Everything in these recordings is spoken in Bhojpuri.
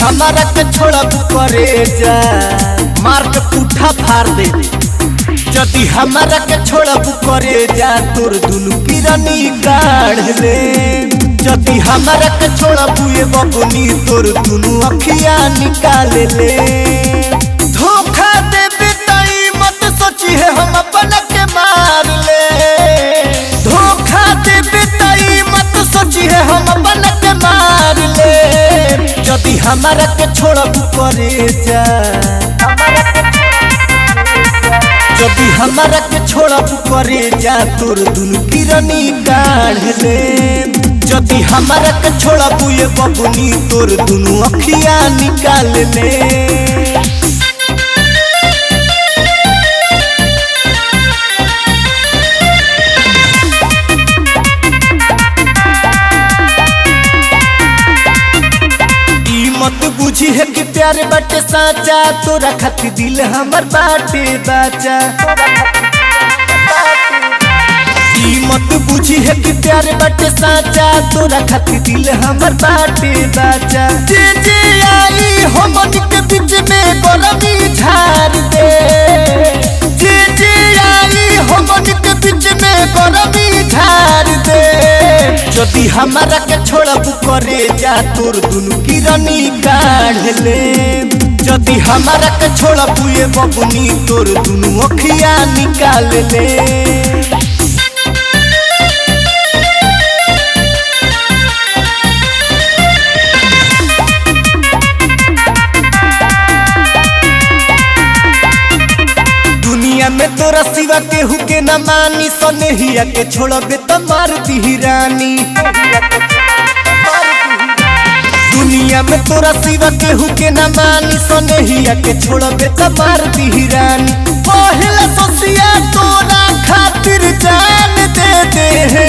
हमारा के छोड़ब करे जा मार के पुठा फाड़ दे। जदि हमारा के छोड़ब करे जा तोर दुनु किरनी काढ़ ले। जदि हमारा के छोड़ब ये बबुनी तोर दुनु अखिया निकाल ले। धोखा देबे तई मत सोची है हम अपना के मार ले। धोखा देबे तई मत सोची है हम अपना के मार ले। जदि हमारा के छोड़ब करे जा जदि हमारा के छोड़ब करे जा तोर दुनु किरनी काढ़ ले। जदि हमारा के छोड़ब ये बबुनी तोर दुनु अखिया निकाल ले। मत बुझी है कि प्यार बाटे साचा तोरा खातिर दिल हमर बाटे बाचा। मत बुझी है कि प्यार बाटे साचा तोरा खातिर दिल हमर बाटे बाचा। जे जे आई हमन के बीच में गरमी झाड़ दे। जे जे आई हमन के बीच में गरमी झाड़ दे। जदि हमारा के छोड़ब करे जा तोर दुनु किरनी काढ़ ले। जदि हमारा के छोड़ब ये बबुनी तोर दुनु अखिया निकाल ले। दुनिया में तोरा सिवा केहू के न मानी सनेहिया के छोड़बे त मार दी रानी। दुनिया में तोरा सिवा केहू के न मानी सनेहिया के छोड़बे त मार दी रानी। पहला सोसिया तोरा खातिर जान दे दे है।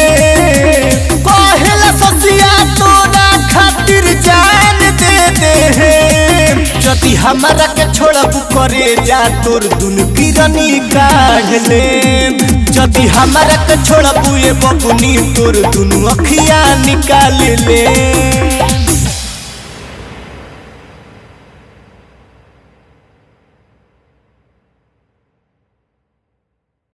पहला सोसिया तोरा खातिर जान दे दे है। जदि हमारा के छोड़ब करे जा तोर दुनु किरनी काढ़ ले। जदि हमारा के छोड़ब ये बबुनी तोर दुनु अखिया निकाल ले।